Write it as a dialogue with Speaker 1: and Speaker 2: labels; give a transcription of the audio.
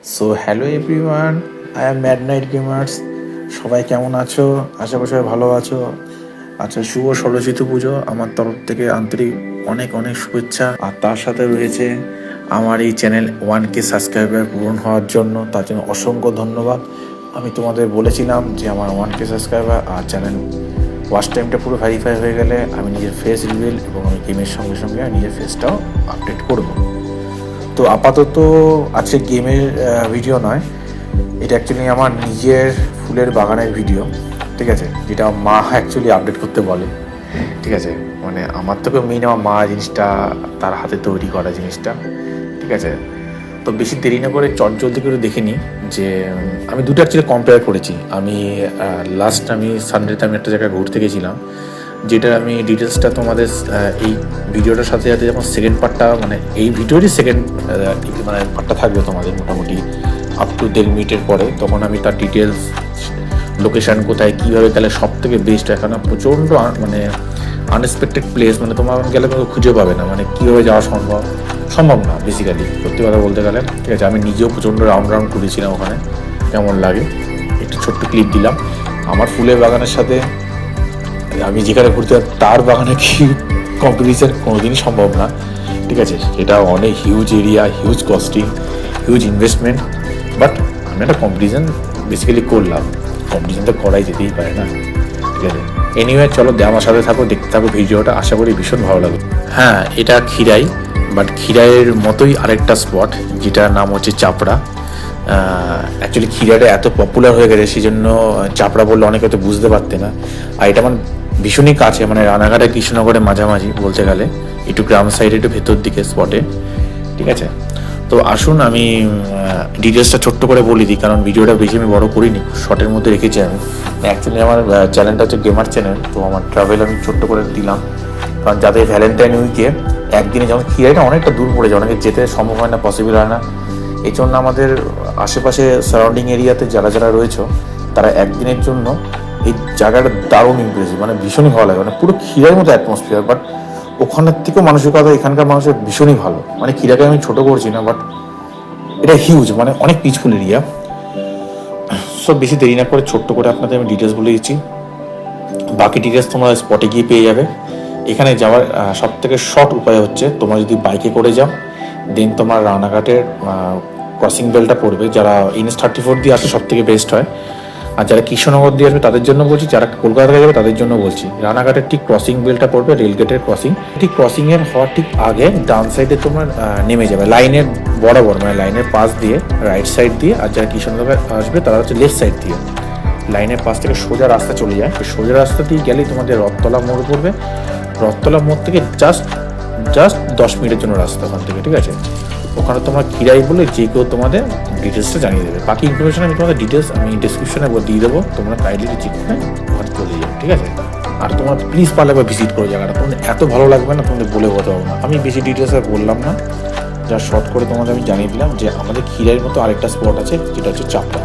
Speaker 1: So hello everyone, I am mad night gamers. সবাই কেমন আছো? আশা করি সবাই ভালো আছো। আচ্ছা, শুভ সরস্বতী পুজো আমার তরফ থেকে আন্তরিক অনেক অনেক শুভেচ্ছা। আর তার সাথে রয়েছে আমার এই চ্যানেল 1K সাবস্ক্রাইবার পূরণ হওয়ার জন্য, তার জন্য অসংখ্য ধন্যবাদ। আমি তোমাদের বলেছিলাম যে আমার 1K সাবস্ক্রাইবার আর চ্যানেল ওয়াচ টাইমটা পুরো ভেরিফাই হয়ে গেলে আমি নিজের ফেস রিভিল এবং আমি গেমের সঙ্গে সঙ্গে নিজের ফেসটাও আপডেট করবো। তো আপাতত আজকে গেমের ভিডিও নয়, এটা অ্যাকচুয়ালি আমার নিজের ফুলের বাগানের ভিডিও, ঠিক আছে, যেটা মা অ্যাকচুয়ালি আপডেট করতে বলে, ঠিক আছে। মানে আমার থেকে মেইন আমার মা জিনিসটা, তার হাতে তৈরি করা জিনিসটা, ঠিক আছে। তো বেশি দেরি না করে চটজলদি করে দেখে নিই যে আমি দুটো অ্যাকচুয়ালি কম্পেয়ার করেছি। আমি লাস্ট সানডেতে একটা জায়গায় ঘুরতে গেছিলাম, যেটা আমি ডিটেলসটা তোমাদের এই ভিডিওটার সাথে সাথে যখন সেকেন্ড পার্টটা, মানে এই ভিডিওরই সেকেন্ড পার্টটা থাকবে তোমাদের মোটামুটি আপ টু 1.5 মিনিটের পরে, তখন আমি তার ডিটেলস, লোকেশান কোথায়, কীভাবে গেলে সব থেকে বেস্ট হয়। কারণ প্রচণ্ড আনএক্সপেক্টেড প্লেস, মানে তোমার গেলে তোমাকে খুঁজে পাবে না, মানে কীভাবে যাওয়া সম্ভব না বেসিক্যালি, সত্যি কথা বলতে গেলে, ঠিক আছে। আমি নিজেও প্রচণ্ড রাউন্ড করেছিলাম ওখানে, কেমন লাগে একটু ছোট্ট ক্লিপ দিলাম। আমার ফুলের বাগানের সাথে আমি যেখানে ঘুরতে তার বাগানে কি কম্পিটিশন কোনোদিনই সম্ভব না, ঠিক আছে। সেটা অনেক huge area, huge costing, huge investment, but আমি একটা কম্পিটিশন বেসিক্যালি করলাম। কম্পিটিশন তো করাই যেতেই পারে না, ঠিক আছে। এনিওয়ে, চলো আমার সাথে থাকো, দেখতে থাকো ভিডিওটা, আশা করি ভীষণ ভালো লাগবে। হ্যাঁ, এটা খিরাই, বাট খিরাইয়ের মতোই আরেকটা স্পট, যেটার নাম হচ্ছে চাপড়া। অ্যাকচুয়ালি খিরাইটা এত পপুলার হয়ে গেছে, সেই জন্য চাপড়া বললে অনেকে হয়তো বুঝতে পারতে না। আর এটা আমার ভীষণই কাছে, মানে রানাঘাট আর কৃষ্ণনগরের মাঝামাঝি বলতে গেলে, একটু গ্রাম সাইডে, একটু ভেতর দিকে স্পটে, ঠিক আছে। তো আসুন আমি ডিটেলসটা ছোট্ট করে বলে দিই, কারণ ভিডিওটা বেশি আমি বড় করিনি, শর্টের মধ্যে রেখেছি আমি। অ্যাকচুয়ালি আমার চ্যানেলটা হচ্ছে গেমার চ্যানেল, তো আমার ট্রাভেল আমি ছোট্ট করে দিলাম, কারণ যাতে ভ্যালেন্টাইন উইকে একদিনে, যেমন খিরাইটা অনেকটা দূর পড়ে যায়, অনেকে যেতে সম্ভব হয় না, পসিবল হয় না। এই জন্য আমাদের আশেপাশে সারাউন্ডিং এরিয়াতে যারা যারা রয়েছে, তারা একদিনের জন্য এই জায়গাটা দারুণ ইমপ্রেসিভ, মানে ভীষণই ভালো লাগে, মানে পুরো খিরাইয়ের মতো অ্যাটমসফিয়ার। বাট ওখানের থেকেও মানসিকতা এখানকার মানুষের ভীষণই ভালো। মানে খিরাকে আমি ছোটো করছি না, বাট এটা হিউজ, মানে অনেক পিসফুল এরিয়া। সব বেশি দেরি না করে ছোট্ট করে আপনাদের আমি ডিটেলস বলে দিচ্ছি, বাকি ডিটেলস তোমরা স্পটে গিয়ে পেয়ে যাবে। এখানে যাওয়ার সব থেকে শর্ট উপায় হচ্ছে, তোমরা যদি বাইকে করে যাও, দেন তোমার রানাঘাটের ক্রসিং বেলটা পড়বে। যারা NH-34 দিয়ে আসে সব থেকে বেস্ট হয়, আর যারা কৃষ্ণনগর দিয়ে আসবে তাদের জন্য বলছি, যারা কলকাতা থেকে যাবে তাদের জন্য বলছি, রানাঘাটের ঠিক ক্রসিং বেলটা পড়বে, রেলগেটের ক্রসিং, ঠিক ক্রসিংয়ের হওয়ার ঠিক আগে ডান সাইডে তোমার নেমে যাবে, লাইনের বরাবর, মানে লাইনের পাশ দিয়ে রাইট সাইড দিয়ে। আর যারা কৃষ্ণনগর আসবে তারা হচ্ছে লেফট সাইড দিয়ে, লাইনের পাশ থেকে সোজা রাস্তা চলে যায়। সোজা রাস্তা দিয়ে গেলেই তোমাদের রথতলা মোড় পড়বে। রথতলা মোড় থেকে জাস্ট 10 মিনিটের জন্য রাস্তা ওখান থেকে, ঠিক আছে। ওখানে তোমরা খিরাই বলে যে কেউ তোমাদের ডিটেলসটা জানিয়ে দেবে। বাকি ইনফরমেশন আমি তোমাদের ডিটেলস আমি ডিসক্রিপশনে দিয়ে দেবো, তোমরা কাইন্ডলি চেক করে ওখানে চলে যাবে, ঠিক আছে। আর তোমরা প্লিজ পারলে একবার ভিজিট করো জায়গাটা, তোমাদের এত ভালো লাগবে না, তোমাদের বলে বোঝাতে পারবো না। আমি বেশি ডিটেলস আর বললাম না, যা শর্ট করে তোমাদের আমি জানিয়ে দিলাম যে আমাদের খিরাইয়ের মতো আরেকটা স্পট আছে, যেটা হচ্ছে চাপড়া।